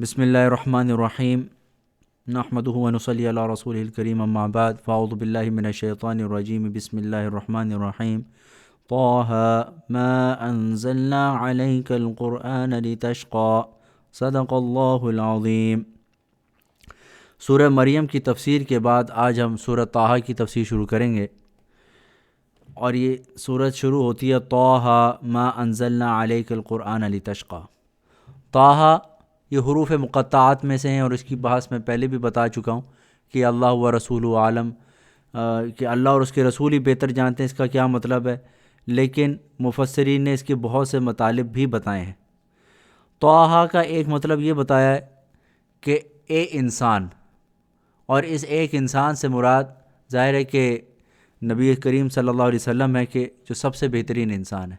بسم اللہ الرحمن الرحیم نحمدہ ونصلی علی رسولہ الکریم اما بعد فاعوذ باللہ من الشیطان الرجیم بسم اللہ الرحمن الرحیم طه ما انزلنا علیک القرآن لتشقى صدق اللہ العظیم۔ سورہ مریم کی تفسیر کے بعد آج ہم سورہ طه کی تفسیر شروع کریں گے، اور یہ سورت شروع ہوتی ہے طه ما انزلنا علیک القرآن لتشقى۔ طه یہ حروف مقطعات میں سے ہیں، اور اس کی بحث میں پہلے بھی بتا چکا ہوں کہ اللہ و رسول عالم، کہ اللہ اور اس کے رسول ہی بہتر جانتے ہیں اس کا کیا مطلب ہے، لیکن مفسرین نے اس کے بہت سے مطالب بھی بتائے ہیں۔ طه کا ایک مطلب یہ بتایا ہے کہ اے انسان، اور اس ایک انسان سے مراد ظاہر ہے کہ نبی کریم صلی اللہ علیہ وسلم ہے، کہ جو سب سے بہترین انسان ہے،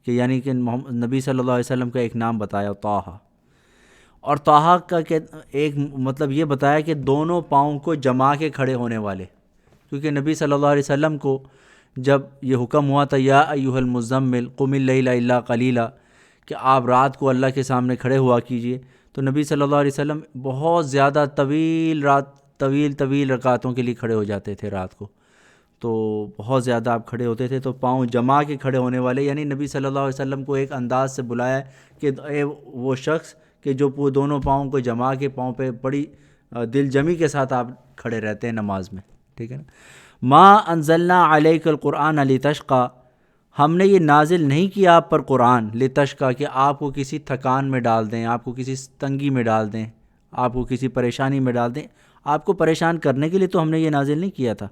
کہ یعنی کہ نبی صلی اللہ علیہ وسلم کا ایک نام بتایا طه۔ اور طه کا ایک مطلب یہ بتایا کہ دونوں پاؤں کو جما کے کھڑے ہونے والے، کیونکہ نبی صلی اللہ علیہ وسلم کو جب یہ حکم ہوا تھا یا ایھا المزمل قم اللیل الا قلیلا، کہ آپ رات کو اللہ کے سامنے کھڑے ہوا کیجئے، تو نبی صلی اللہ علیہ وسلم بہت زیادہ طویل رکعتوں کے لیے کھڑے ہو جاتے تھے رات کو، تو بہت زیادہ آپ کھڑے ہوتے تھے، تو پاؤں جما کے کھڑے ہونے والے، یعنی نبی صلی اللہ علیہ وسلم کو ایک انداز سے بلایا کہ اے وہ شخص کہ جو دونوں پاؤں کو جما کے پاؤں پہ بڑی دل جمی کے ساتھ آپ کھڑے رہتے ہیں نماز میں، ٹھیک ہے نا۔ ما انزلنا علیک القرآن لتشقى، ہم نے یہ نازل نہیں کیا آپ پر قرآن لتشقى، کہ آپ کو کسی تھکان میں ڈال دیں، آپ کو کسی تنگی میں ڈال دیں، آپ کو کسی پریشانی میں ڈال دیں۔ آپ کو پریشان کرنے کے لیے تو ہم نے یہ نازل نہیں کیا تھا۔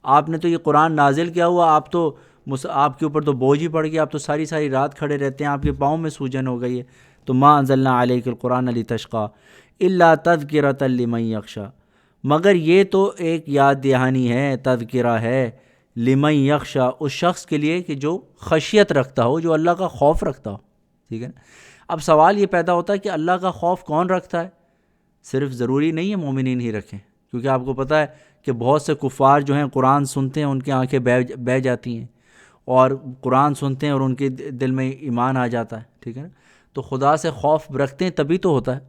آپ نے تو یہ قرآن نازل کیا ہوا، آپ کے اوپر تو بوجھ ہی پڑ گیا، آپ تو ساری رات کھڑے رہتے ہیں، آپ کے پاؤں میں سوجن ہو گئی ہے۔ تو ما انزلنا علیک القرآن لتشقى الا تذکرۃ لمن یخشی، مگر یہ تو ایک یاد دہانی ہے، تذکرہ ہے، لمن یخشی، اس شخص کے لیے کہ جو خشیت رکھتا ہو، جو اللہ کا خوف رکھتا ہو، ٹھیک ہے نا۔ اب سوال یہ پیدا ہوتا ہے کہ اللہ کا خوف کون رکھتا ہے؟ صرف ضروری نہیں ہے مومنین ہی رکھیں، کیونکہ آپ کو پتہ ہے کہ بہت سے کفار جو ہیں قرآن سنتے ہیں ان کی آنکھیں بہہ جاتی ہیں، اور قرآن سنتے ہیں اور ان کے دل میں ایمان آ جاتا ہے، ٹھیک ہے نا۔ تو خدا سے خوف رکھتے ہیں تبھی تو ہوتا ہے۔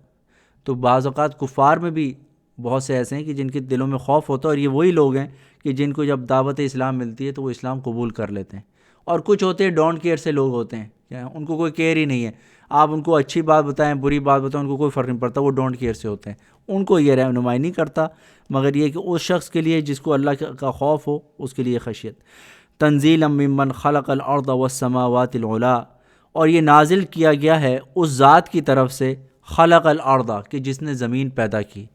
تو بعض اوقات کفار میں بھی بہت سے ایسے ہیں کہ جن کے دلوں میں خوف ہوتا ہے، اور یہ وہی لوگ ہیں کہ جن کو جب دعوت اسلام ملتی ہے تو وہ اسلام قبول کر لیتے ہیں، اور کچھ ہوتے ہیں ڈونٹ کیئر سے لوگ ہوتے ہیں، ان کو کوئی کیئر ہی نہیں ہے، آپ ان کو اچھی بات بتائیں بری بات بتائیں ان کو کوئی فرق نہیں پڑتا، وہ ڈونٹ کیئر سے ہوتے ہیں، ان کو یہ رہنمائی نہیں کرتا، مگر یہ کہ اس شخص کے لیے جس کو اللہ کا خوف ہو اس کے لیے خشیت۔ تنزیلا ممن خلق الارض والسماوات العلی، اور یہ نازل کیا گیا ہے اس ذات کی طرف سے، خلق الارض، کہ جس نے زمین پیدا کی،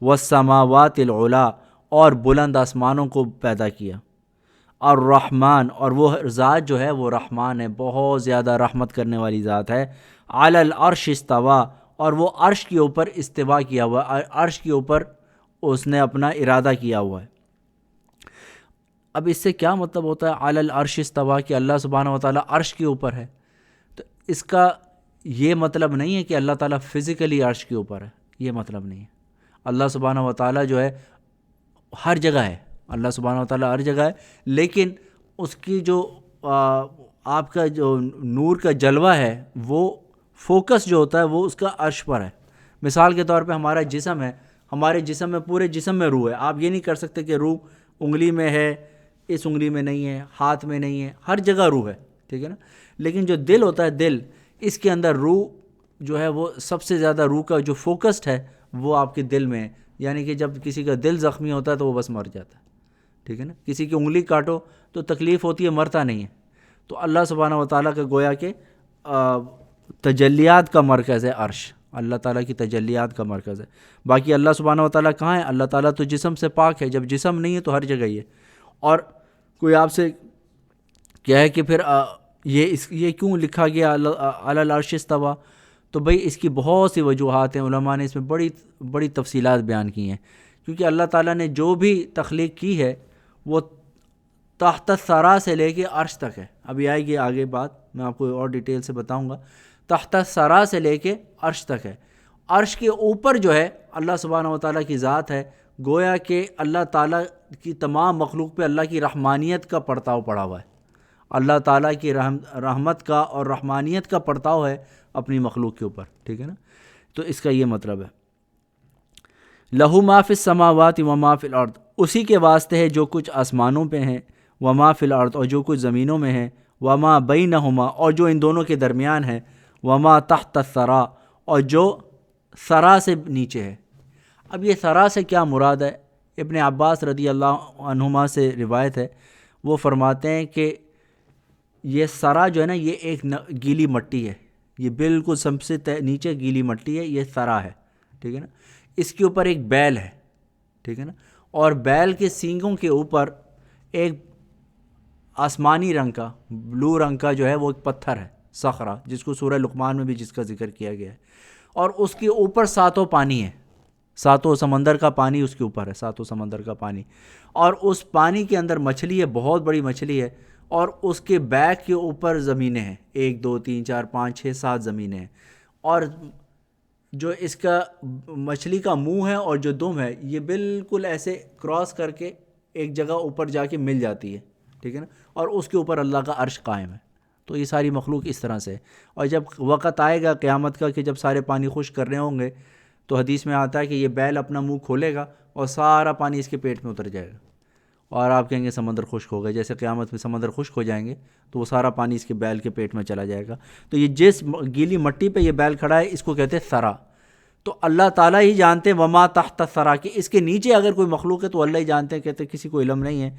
والسماوات العلی، اور بلند آسمانوں کو پیدا کیا، الرحمن، اور وہ ذات جو ہے وہ رحمان ہے، بہت زیادہ رحمت کرنے والی ذات ہے، علی العرش استویٰ، اور وہ عرش کے اوپر استوا کیا ہوا ہے، عرش کے اوپر اس نے اپنا ارادہ کیا ہوا ہے۔ اب اس سے کیا مطلب ہوتا ہے علی العرش استویٰ، کہ اللہ سبحانہ و تعالیٰ عرش کے اوپر ہے؟ تو اس کا یہ مطلب نہیں ہے کہ اللہ تعالیٰ فزیکلی عرش کے اوپر ہے، یہ مطلب نہیں ہے۔ اللہ سبحانہ و تعالیٰ جو ہے ہر جگہ ہے، اللہ سبحانہ و تعالیٰ ہر جگہ ہے، لیکن اس کی جو آپ کا جو نور کا جلوہ ہے، وہ فوکس جو ہوتا ہے وہ اس کا عرش پر ہے۔ مثال کے طور پہ ہمارا جسم ہے، ہمارے جسم میں، پورے جسم میں روح ہے، آپ یہ نہیں کر سکتے کہ روح انگلی میں ہے، اس انگلی میں نہیں ہے، ہاتھ میں نہیں ہے، ہر جگہ روح ہے، ٹھیک ہے نا۔ لیکن جو دل ہوتا ہے، دل، اس کے اندر روح جو ہے وہ سب سے زیادہ روح کا جو فوکسڈ ہے وہ آپ کے دل میں ہے، یعنی کہ جب کسی کا دل زخمی ہوتا ہے تو وہ بس مر جاتا ہے، ٹھیک ہے نا۔ کسی کی انگلی کاٹو تو تکلیف ہوتی ہے، مرتا نہیں ہے۔ تو اللہ سبحانہ و تعالیٰ کا گویا کہ تجلیات کا مرکز ہے عرش، اللہ تعالیٰ کی تجلیات کا مرکز ہے۔ باقی اللہ سبحانہ و تعالیٰ کہاں ہے؟ اللہ تعالیٰ تو جسم سے پاک ہے، جب جسم نہیں ہے تو ہر جگہ ہی ہے۔ اور کوئی آپ سے کیا ہے کہ پھر یہ کیوں لکھا گیا علی العرش استویٰ؟ تو بھئی اس کی بہت سی وجوہات ہیں، علماء نے اس میں بڑی تفصیلات بیان کی ہیں، کیونکہ اللہ تعالیٰ نے جو بھی تخلیق کی ہے وہ تحت الثری سے لے کے عرش تک ہے۔ ابھی آئے گی آگے بات، میں آپ کو اور ڈیٹیل سے بتاؤں گا۔ تحت الثری سے لے کے عرش تک ہے، عرش کے اوپر جو ہے اللہ سبحانہ و تعالیٰ کی ذات ہے، گویا کہ اللہ تعالیٰ کی تمام مخلوق پہ اللہ کی رحمانیت کا پرتاؤ پڑا ہوا ہے، اللہ تعالیٰ کی رحمت کا اور رحمانیت کا پرتاؤ ہے اپنی مخلوق کے اوپر، ٹھیک ہے نا۔ تو اس کا یہ مطلب ہے لہو ما فی السماوات و ما فی الارض، اسی کے واسطے ہے جو کچھ آسمانوں پہ ہیں، و ما فی الارض اور جو کچھ زمینوں میں ہے، و ما بینہما اور جو ان دونوں کے درمیان ہے، و ما تحت الثری اور جو ثرا سے نیچے ہے۔ اب یہ ثرا سے کیا مراد ہے؟ ابن عباس رضی اللہ عنہما سے روایت ہے، وہ فرماتے ہیں کہ یہ ثرا جو ہے نا یہ ایک گیلی مٹی ہے، یہ بالکل سب سے نیچے گیلی مٹی ہے، یہ ثرا ہے، ٹھیک ہے نا۔ اس کے اوپر ایک بیل ہے، ٹھیک ہے نا، اور بیل کے سینگوں کے اوپر ایک آسمانی رنگ کا، بلو رنگ کا جو ہے وہ ایک پتھر ہے، صخرہ، جس کو سورہ لقمان میں بھی جس کا ذکر کیا گیا ہے، اور اس کے اوپر ساتوں پانی ہے، ساتوں سمندر کا پانی اس کے اوپر ہے، ساتوں سمندر کا پانی، اور اس پانی کے اندر مچھلی ہے، بہت بڑی مچھلی ہے، اور اس کے بیک کے اوپر زمینیں ہیں، 1 2 3 4 5 6 7 زمینیں ہیں، اور جو اس کا مچھلی کا منہ ہے اور جو دم ہے یہ بالکل ایسے کراس کر کے ایک جگہ اوپر جا کے مل جاتی ہے، ٹھیک ہے نا، اور اس کے اوپر اللہ کا عرش قائم ہے۔ تو یہ ساری مخلوق اس طرح سے ہے، اور جب وقت آئے گا قیامت کا کہ جب سارے پانی خشک کرنے ہوں گے تو حدیث میں آتا ہے کہ یہ بیل اپنا منہ کھولے گا اور سارا پانی اس کے پیٹ میں اتر جائے گا، اور آپ کہیں گے سمندر خشک ہو گئے، جیسے قیامت میں سمندر خشک ہو جائیں گے تو وہ سارا پانی اس کے بیل کے پیٹ میں چلا جائے گا۔ تو یہ جس گیلی مٹی پہ یہ بیل کھڑا ہے اس کو کہتے ہیں ثرا۔ تو اللہ تعالیٰ ہی جانتے ہیں وما تحت الثری، کہ اس کے نیچے اگر کوئی مخلوق ہے تو اللہ ہی جانتے ہیں، کہتے ہیں کسی کو علم نہیں ہے۔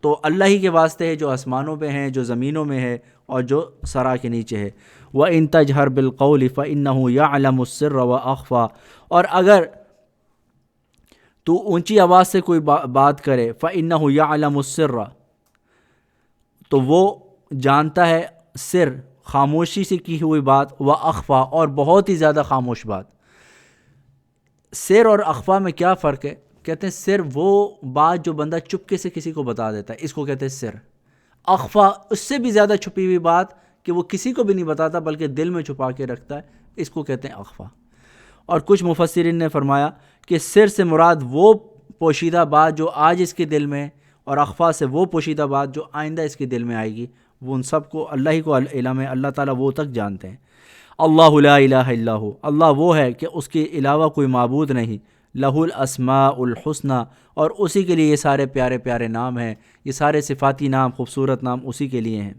تو اللہ ہی کے واسطے ہے جو آسمانوں پہ ہیں، جو زمینوں میں ہے، اور جو ثرا کے نیچے ہے۔ وَإِن تَجْهَرْ بِالْقَوْلِ فَإِنَّهُ يَعْلَمُ السِّرَّ وَأَخْفَى، اور اگر تو اونچی آواز سے کوئی بات کرے، فَإِنَّهُ يَعْلَمُ السِّرَّ، تو وہ جانتا ہے سر، خاموشی سے کی ہوئی بات، وَأَخْفَى اور بہت ہی زیادہ خاموش بات۔ سر اور اخفا میں کیا فرق ہے؟ کہتے ہیں سر وہ بات جو بندہ چپکے سے کسی کو بتا دیتا ہے، اس کو کہتے ہیں سر۔ اخفا اس سے بھی زیادہ چھپی ہوئی بات کہ وہ کسی کو بھی نہیں بتاتا بلکہ دل میں چھپا کے رکھتا ہے، اس کو کہتے ہیں اخفا۔ اور کچھ مفسرین نے فرمایا کہ سر سے مراد وہ پوشیدہ بات جو آج اس کے دل میں، اور اخفا سے وہ پوشیدہ بات جو آئندہ اس کے دل میں آئے گی، وہ ان سب کو اللہ ہی کو علم ہے، اللہ تعالیٰ وہ تک جانتے ہیں۔ اللہ لا الہ الا ہو، اللہ وہ ہے کہ اس کے علاوہ کوئی معبود نہیں، لہ الاسماء الحسنی، اور اسی کے لیے یہ سارے پیارے پیارے نام ہیں، یہ سارے صفاتی نام، خوبصورت نام اسی کے لیے ہیں۔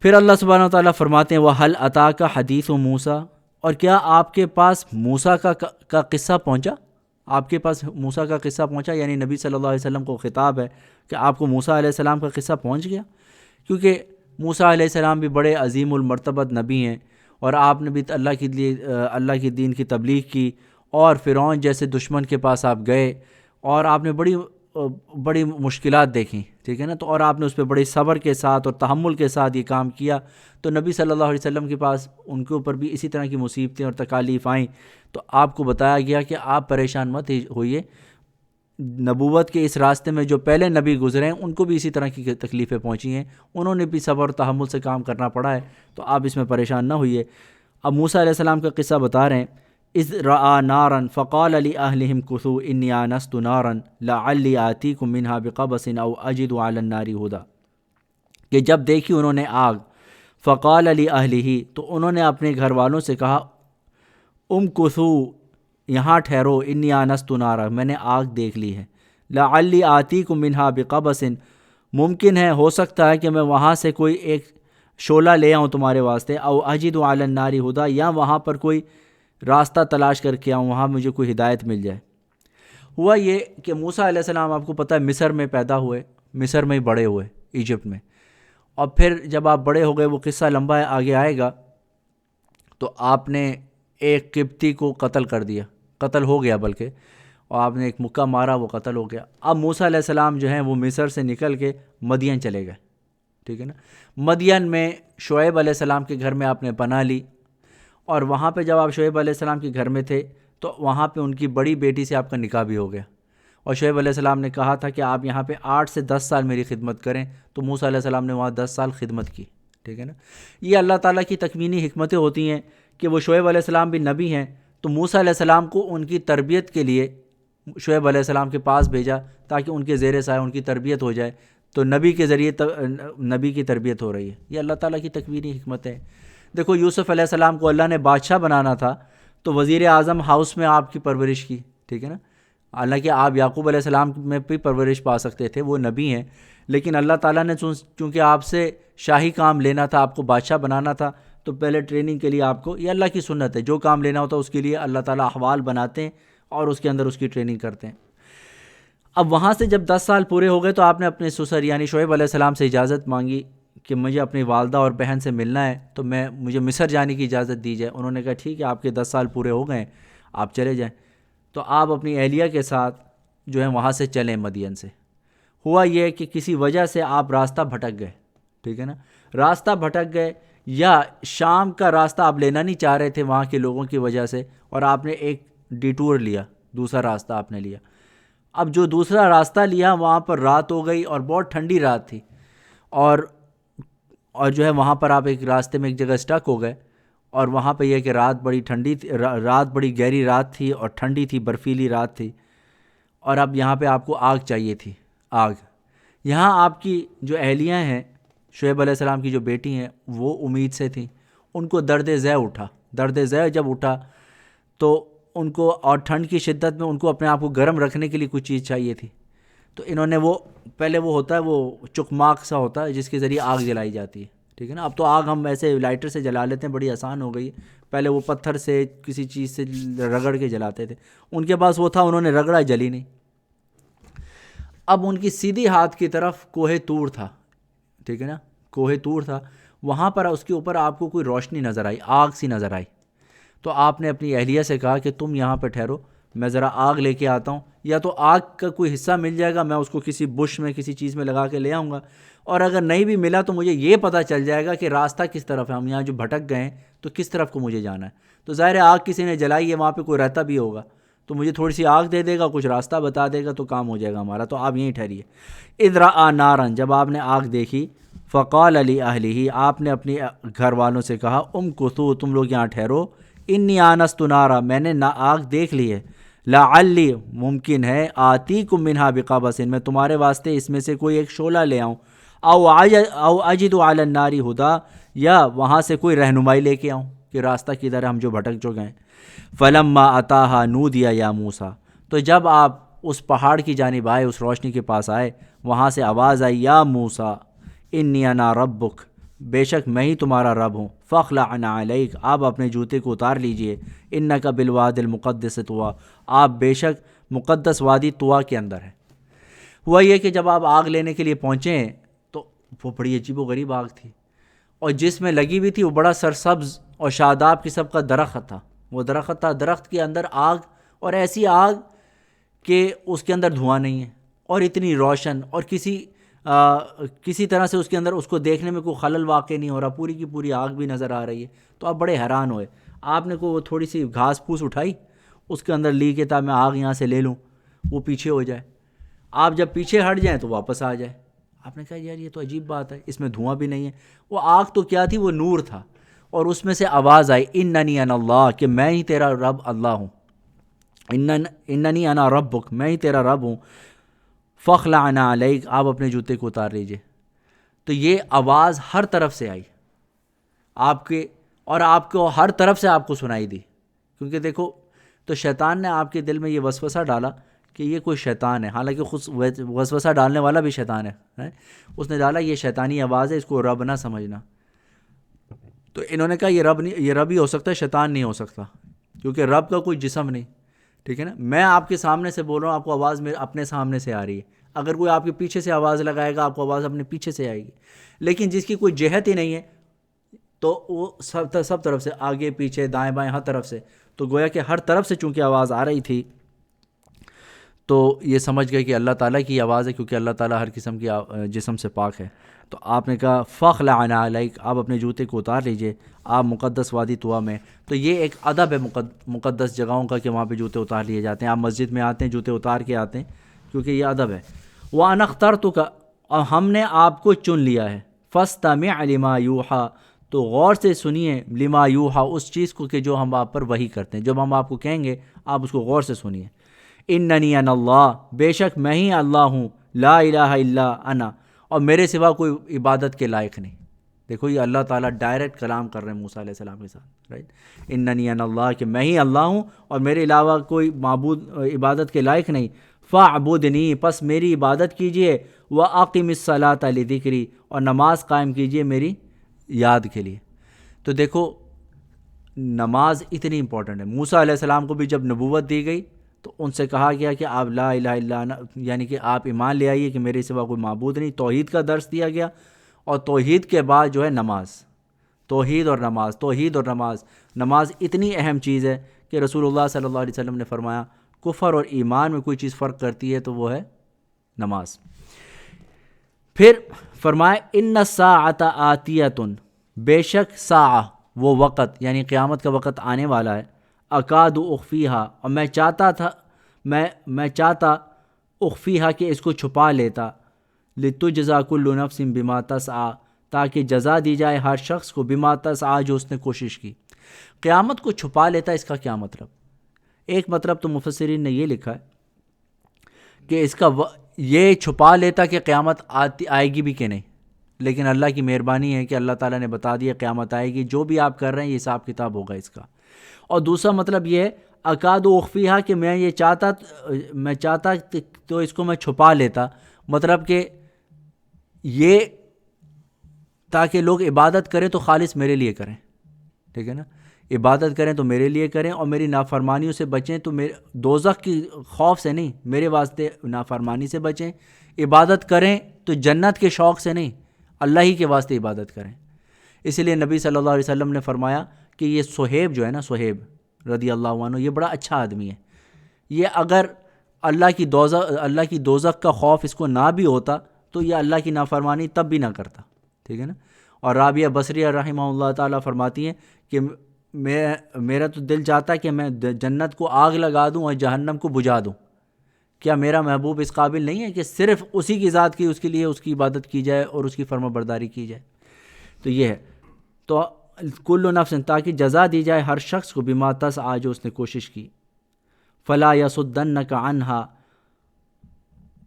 پھر اللہ سبحانہ وتعالیٰ فرماتے ہیں وَهَلْ أَتَاكَ حَدِيثُ موسیٰ، اور کیا آپ کے پاس موسیٰ کا قصہ پہنچا؟ آپ کے پاس موسیٰ کا قصہ پہنچا، یعنی نبی صلی اللہ علیہ وسلم کو خطاب ہے کہ آپ کو موسیٰ علیہ السلام کا قصہ پہنچ گیا، کیونکہ موسیٰ علیہ السلام بھی بڑے عظیم المرتبت نبی ہیں، اور آپ نے بھی اللہ کی دین کی تبلیغ کی، اور فرعون جیسے دشمن کے پاس آپ گئے، اور آپ نے بڑی مشکلات دیکھیں، ٹھیک ہے نا، تو اور آپ نے اس پہ بڑے صبر کے ساتھ اور تحمل کے ساتھ یہ کام کیا۔ تو نبی صلی اللہ علیہ وسلم کے پاس ان کے اوپر بھی اسی طرح کی مصیبتیں اور تکالیف آئیں، تو آپ کو بتایا گیا کہ آپ پریشان مت ہوئیے، نبوت کے اس راستے میں جو پہلے نبی گزرے ہیں ان کو بھی اسی طرح کی تکلیفیں پہنچی ہیں، انہوں نے بھی صبر اور تحمل سے کام کرنا پڑا ہے، تو آپ اس میں پریشان نہ ہوئیے۔ اب موسیٰ علیہ السلام کا قصہ بتا رہے ہیں، اذ رأى نارا فقال لأهلهم كثوا إني آنست نارا لعلی آتیکم منها بقبس او اجد على النار هدى، کہ جب دیکھی انہوں نے آگ، فقال لأهله، تو انہوں نے اپنے گھر والوں سے کہا، امکثوا، یہاں ٹھہرو، انی آنست نارا، میں نے آگ دیکھ لی ہے، لعلی آتیکم منها بقبس، ممکن ہے، ہو سکتا ہے کہ میں وہاں سے کوئی ایک شعلہ لے آؤں تمہارے واسطے، او اجد علی النار ہدی، یا وہاں پر کوئی راستہ تلاش کر کے آؤں، وہاں مجھے کوئی ہدایت مل جائے۔ ہوا یہ کہ موسیٰ علیہ السلام آپ کو پتہ ہے مصر میں پیدا ہوئے، مصر میں ہی بڑے ہوئے، ایجپٹ میں، اور پھر جب آپ بڑے ہو گئے، وہ قصہ لمبا ہے، آگے آئے گا، تو آپ نے ایک قبطی کو قتل کر دیا، قتل ہو گیا بلکہ، اور آپ نے ایک مکہ مارا، وہ قتل ہو گیا۔ اب موسیٰ علیہ السلام جو ہیں وہ مصر سے نکل کے مدین چلے گئے، ٹھیک ہے نا، مدین میں شعیب علیہ السلام کے گھر میں آپ نے پناہ لی، اور وہاں پہ جب آپ شعیب علیہ السلام کے گھر میں تھے تو وہاں پہ ان کی بڑی بیٹی سے آپ کا نکاح بھی ہو گیا، اور شعیب علیہ السلام نے کہا تھا کہ آپ یہاں پہ 8 سے 10 سال میری خدمت کریں، تو موسیٰ علیہ السلام نے وہاں 10 سال خدمت کی، ٹھیک ہے نا۔ یہ اللہ تعالیٰ کی تکوینی حکمتیں ہوتی ہیں کہ وہ شعیب علیہ السلام بھی نبی ہیں، تو موسیٰ علیہ السلام کو ان کی تربیت کے لیے شعیب علیہ السلام کے پاس بھیجا تاکہ ان کے زیر سایہ ان کی تربیت ہو جائے، تو نبی کے ذریعے نبی کی تربیت ہو رہی ہے، یہ اللہ تعالیٰ کی تکوینی حکمت ہے۔ دیکھو یوسف علیہ السلام کو اللہ نے بادشاہ بنانا تھا تو وزیر اعظم ہاؤس میں آپ کی پرورش کی، ٹھیک ہے نا، حالانکہ آپ یعقوب علیہ السلام میں بھی پرورش پا سکتے تھے، وہ نبی ہیں، لیکن اللہ تعالیٰ نے چونکہ آپ سے شاہی کام لینا تھا، آپ کو بادشاہ بنانا تھا، تو پہلے ٹریننگ کے لیے آپ کو، یہ اللہ کی سنت ہے، جو کام لینا ہوتا ہے اس کے لیے اللہ تعالیٰ احوال بناتے ہیں اور اس کے اندر اس کی ٹریننگ کرتے ہیں۔ اب وہاں سے جب 10 سال پورے ہو گئے تو آپ نے اپنے سسر یعنی شعیب علیہ السلام سے اجازت مانگی کہ مجھے اپنی والدہ اور بہن سے ملنا ہے، تو مجھے مصر جانے کی اجازت دی جائے۔ انہوں نے کہا ٹھیک ہے، آپ کے 10 سال پورے ہو گئے، آپ چلے جائیں۔ تو آپ اپنی اہلیہ کے ساتھ جو ہے وہاں سے چلیں مدین سے۔ ہوا یہ کہ کسی وجہ سے آپ راستہ بھٹک گئے، ٹھیک ہے نا، راستہ بھٹک گئے، یا شام کا راستہ آپ لینا نہیں چاہ رہے تھے وہاں کے لوگوں کی وجہ سے، اور آپ نے ایک ڈیٹور لیا، دوسرا راستہ آپ نے لیا۔ اب جو دوسرا راستہ لیا وہاں پر رات ہو گئی اور بہت ٹھنڈی رات تھی، اور جو ہے وہاں پر آپ ایک راستے میں ایک جگہ اسٹک ہو گئے، اور وہاں پہ یہ کہ رات بڑی ٹھنڈی تھی، رات بڑی گہری رات تھی اور ٹھنڈی تھی، برفیلی رات تھی، اور اب یہاں پہ آپ کو آگ چاہیے تھی، آگ۔ یہاں آپ کی جو اہلیہ ہیں، شعیب علیہ السلام کی جو بیٹی ہیں، وہ امید سے تھیں، ان کو درد ذہ اٹھا، درد ذہ جب اٹھا تو ان کو، اور ٹھنڈ کی شدت میں ان کو اپنے آپ کو گرم رکھنے کے لیے کچھ چیز چاہیے تھی، تو انہوں نے وہ پہلے وہ ہوتا ہے وہ چکماک سا ہوتا ہے جس کے ذریعے آگ جلائی جاتی ہے، ٹھیک ہے نا۔ اب تو آگ ہم ایسے لائٹر سے جلا لیتے ہیں، بڑی آسان ہو گئی، پہلے وہ پتھر سے کسی چیز سے رگڑ کے جلاتے تھے، ان کے پاس وہ تھا، انہوں نے رگڑا، جلی نہیں۔ اب ان کی سیدھی ہاتھ کی طرف کوہ طور تھا، ٹھیک ہے نا، کوہ طور تھا، وہاں پر اس کے اوپر آپ کو کوئی روشنی نظر آئی، آگ سی نظر آئی، تو آپ نے اپنی اہلیہ سے کہا کہ تم یہاں پہ ٹھہرو، میں ذرا آگ لے کے آتا ہوں، یا تو آگ کا کوئی حصہ مل جائے گا، میں اس کو کسی بش میں کسی چیز میں لگا کے لے آؤں گا، اور اگر نہیں بھی ملا تو مجھے یہ پتہ چل جائے گا کہ راستہ کس طرف ہے، ہم یہاں جو بھٹک گئے ہیں تو کس طرف کو مجھے جانا ہے۔ تو ظاہر ہے آگ کسی نے جلائی ہے، وہاں پہ کوئی رہتا بھی ہوگا، تو مجھے تھوڑی سی آگ دے دے گا، کچھ راستہ بتا دے گا، تو کام ہو جائے گا ہمارا، تو آپ یہیں ٹھہریے۔ اذ رأى نارا، جب آپ نے آگ دیکھی، فقال لأہلہ، آپ نے اپنی گھر والوں سے کہا، امکثوا، تم لوگ یہاں ٹھہرو، انی آنست نارا، میں نے آگ دیکھ لی ہے، لعلی، ممکن ہے، آتیکم منہا بقبس، میں تمہارے واسطے اس میں سے کوئی ایک شعلہ لے آؤں، او اجد علی النار ہدا، یا وہاں سے کوئی رہنمائی لے کے آؤں کہ راستہ کدھر ہے، ہم جو بھٹک چکے ہیں۔ فلما اتاہا نودی یا موسیٰ، تو جب آپ اس پہاڑ کی جانب آئے، اس روشنی کے پاس آئے، وہاں سے آواز آئی، یا موسیٰ انی انا ربک، بے شک میں ہی تمہارا رب ہوں، فاخلع علیک، آپ اپنے جوتے کو اتار لیجئے، انک بالوادی المقدس طویٰ، آپ بے شک مقدس وادی طویٰ کے اندر ہے۔ ہوا یہ کہ جب آپ آگ لینے کے لیے پہنچے ہیں تو وہ بڑی عجیب و غریب آگ تھی، اور جس میں لگی ہوئی تھی وہ بڑا سرسبز اور شاداب قسم کا درخت تھا، وہ درخت تھا، درخت کے اندر آگ، اور ایسی آگ کہ اس کے اندر دھواں نہیں ہے، اور اتنی روشن، اور کسی طرح سے اس کے اندر اس کو دیکھنے میں کوئی خلل واقع نہیں ہو رہا، پوری کی پوری آگ بھی نظر آ رہی ہے۔ تو آپ بڑے حیران ہوئے، آپ نے وہ تھوڑی سی گھاس پھوس اٹھائی، اس کے اندر لی کہ تاکہ میں آگ یہاں سے لے لوں، وہ پیچھے ہو جائے، آپ جب پیچھے ہٹ جائیں تو واپس آ جائے۔ آپ نے کہا یار یہ تو عجیب بات ہے، اس میں دھواں بھی نہیں ہے۔ وہ آگ تو کیا تھی، وہ نور تھا، اور اس میں سے آواز آئی، اننی انا اللہ، کہ میں ہی تیرا رب اللہ ہوں، اننی انا ربک، میں ہی تیرا رب ہوں، فاخلع علیک، آپ اپنے جوتے کو اتار لیجئے۔ تو یہ آواز ہر طرف سے آئی آپ کے، اور آپ کو ہر طرف سے آپ کو سنائی دی، کیونکہ دیکھو تو شیطان نے آپ کے دل میں یہ وسوسہ ڈالا کہ یہ کوئی شیطان ہے، حالانکہ خود وسوسہ ڈالنے والا بھی شیطان ہے، اس نے ڈالا یہ شیطانی آواز ہے، اس کو رب نہ سمجھنا۔ تو انہوں نے کہا یہ رب ہی ہو سکتا ہے، شیطان نہیں ہو سکتا، کیونکہ رب کا کوئی جسم نہیں، ٹھیک ہے نا۔ میں آپ کے سامنے سے بول رہا ہوں، آپ کو آواز اپنے سامنے سے آ رہی ہے، اگر کوئی آپ کے پیچھے سے آواز لگائے گا آپ کو آواز اپنے پیچھے سے آئے گی، لیکن جس کی کوئی جہت ہی نہیں ہے تو وہ سب طرف سے، آگے پیچھے دائیں بائیں ہر طرف سے، تو گویا کہ ہر طرف سے چونکہ آواز آ رہی تھی تو یہ سمجھ گئے کہ اللہ تعالیٰ کی آواز ہے، کیونکہ اللہ تعالیٰ ہر قسم کی جسم سے پاک ہے۔ تو آپ نے کہا فاخلع علیک، آپ اپنے جوتے کو اتار لیجئے، آپ مقدس وادی طویٰ میں، تو یہ ایک ادب ہے مقدس جگہوں کا کہ وہاں پہ جوتے اتار لیے جاتے ہیں، آپ مسجد میں آتے ہیں جوتے اتار کے آتے ہیں، کیونکہ یہ ادب ہے۔ وَأَنَا اخْتَرْتُكَ، اور ہم نے آپ کو چن لیا ہے، فَاسْتَمِعْ لِمَا يُوحَىٰ، تو غور سے سنیے، لما یوحیٰ، اس چیز کو کہ جو ہم آپ پر وحی کرتے ہیں، جب ہم آپ کو کہیں گے آپ اس کو غور سے سنیے۔ اننی انا اللہ، بے شک میں ہی اللہ ہوں، لا الہ الا انا، اور میرے سوا کوئی عبادت کے لائق نہیں۔ دیکھو یہ اللہ تعالیٰ ڈائریکٹ کلام کر رہے ہیں موسیٰ علیہ السلام کے ساتھ، رائٹ. اننی انا اللہ، کہ میں ہی اللہ ہوں اور میرے علاوہ کوئی معبود عبادت کے لائق نہیں. فاعبدنی، پس میری عبادت کیجیے. واقم الصلاۃ لذکری، اور نماز قائم کیجیے میری یاد کے لیے. تو دیکھو نماز اتنی امپورٹنٹ ہے. موسیٰ علیہ السلام کو بھی جب نبوت دی گئی تو ان سے کہا گیا کہ آپ لا الہ الا انا، یعنی کہ آپ ایمان لے آئیے کہ میرے سوا کوئی معبود نہیں. توحید کا درس دیا گیا، اور توحید کے بعد جو ہے نماز، توحید اور نماز، توحید اور نماز. نماز اتنی اہم چیز ہے کہ رسول اللہ صلی اللہ علیہ وسلم نے فرمایا کفر اور ایمان میں کوئی چیز فرق کرتی ہے تو وہ ہے نماز. پھر فرمایا ان الساعۃ آتیۃ، بے شک ساعہ وہ وقت یعنی قیامت کا وقت آنے والا ہے. اکاد اخفیہا، اور میں چاہتا اخفیہا کہ اس کو چھپا لیتا. لتجزا کل نفس بما تسعی، تاکہ جزا دی جائے ہر شخص کو بما تسعی، جو اس نے کوشش کی. قیامت کو چھپا لیتا، اس کا کیا مطلب؟ ایک مطلب تو مفسرین نے یہ لکھا ہے کہ اس کا یہ چھپا لیتا کہ قیامت آئے گی بھی کہ نہیں، لیکن اللہ کی مہربانی ہے کہ اللہ تعالیٰ نے بتا دیا قیامت آئے گی، جو بھی آپ کر رہے ہیں یہ حساب کتاب ہوگا اس کا. اور دوسرا مطلب یہ ہے اکاد اخفیہا، کہ میں چاہتا تو اس کو میں چھپا لیتا، مطلب کہ یہ تاکہ لوگ عبادت کریں تو خالص میرے لیے کریں، ٹھیک ہے نا. عبادت کریں تو میرے لیے کریں، اور میری نافرمانیوں سے بچیں تو دوزخ کی خوف سے نہیں، میرے واسطے نافرمانی سے بچیں. عبادت کریں تو جنت کے شوق سے نہیں، اللہ ہی کے واسطے عبادت کریں. اس لیے نبی صلی اللہ علیہ وسلم نے فرمایا کہ یہ صہیب جو ہے نا، صہیب رضی اللہ عنہ، یہ بڑا اچھا آدمی ہے. یہ اگر اللہ کی دوزخ کا خوف اس کو نہ بھی ہوتا تو یہ اللہ کی نافرمانی تب بھی نہ کرتا، ٹھیک ہے نا. اور رابعہ بصریہ رحمہ اللہ تعالیٰ فرماتی ہیں کہ میرا تو دل چاہتا ہے کہ میں جنت کو آگ لگا دوں اور جہنم کو بجھا دوں. کیا میرا محبوب اس قابل نہیں ہے کہ صرف اسی کی ذات کی، اس کے لیے اس کی عبادت کی جائے اور اس کی فرما برداری کی جائے؟ تو یہ ہے. تو کل نفس، تاکہ جزا دی جائے ہر شخص کو بما تسعی، جو اس نے کوشش کی. فلا یصدنک عنہا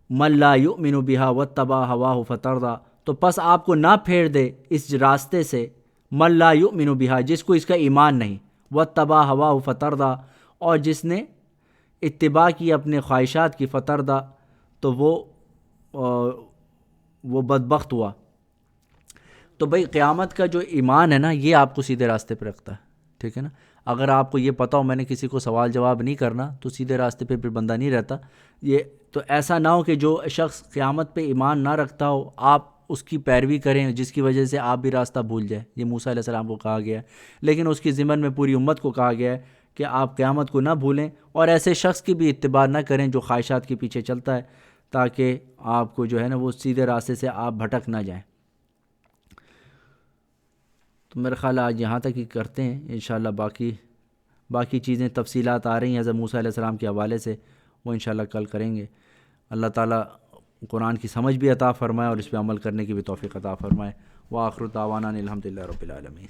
من لا یؤمن بہا واتبع ہواہ فتردی، تو پس آپ کو نہ پھیر دے اس راستے سے من لا یؤمن بہا، جس کو اس کا ایمان نہیں، واتبع ہواہ فتردی، اور جس نے اتباع کی اپنے خواہشات کی، فتردی، تو وہ بدبخت ہوا. تو بھئی قیامت کا جو ایمان ہے نا، یہ آپ کو سیدھے راستے پہ رکھتا ہے، ٹھیک ہے نا. اگر آپ کو یہ پتہ ہو میں نے کسی کو سوال جواب نہیں کرنا تو سیدھے راستے پہ بندہ نہیں رہتا. یہ تو ایسا نہ ہو کہ جو شخص قیامت پہ ایمان نہ رکھتا ہو آپ اس کی پیروی کریں، جس کی وجہ سے آپ بھی راستہ بھول جائیں. یہ موسیٰ علیہ السلام کو کہا گیا ہے، لیکن اس کی ضمن میں پوری امت کو کہا گیا ہے کہ آپ قیامت کو نہ بھولیں اور ایسے شخص کی بھی اتباع نہ کریں جو خواہشات کے پیچھے چلتا ہے، تاکہ آپ کو جو ہے نا وہ سیدھے راستے سے آپ بھٹک نہ جائیں. تو میرا خیال آج یہاں تک ہی کرتے ہیں. انشاءاللہ باقی چیزیں تفصیلات آ رہی ہیں حضرت موسیٰ علیہ السلام کے حوالے سے، وہ انشاءاللہ کل کریں گے. اللہ تعالیٰ قرآن کی سمجھ بھی عطا فرمائے اور اس پہ عمل کرنے کی بھی توفیق عطا فرمائے. وآخر دعوانا الحمدللہ رب العالمین.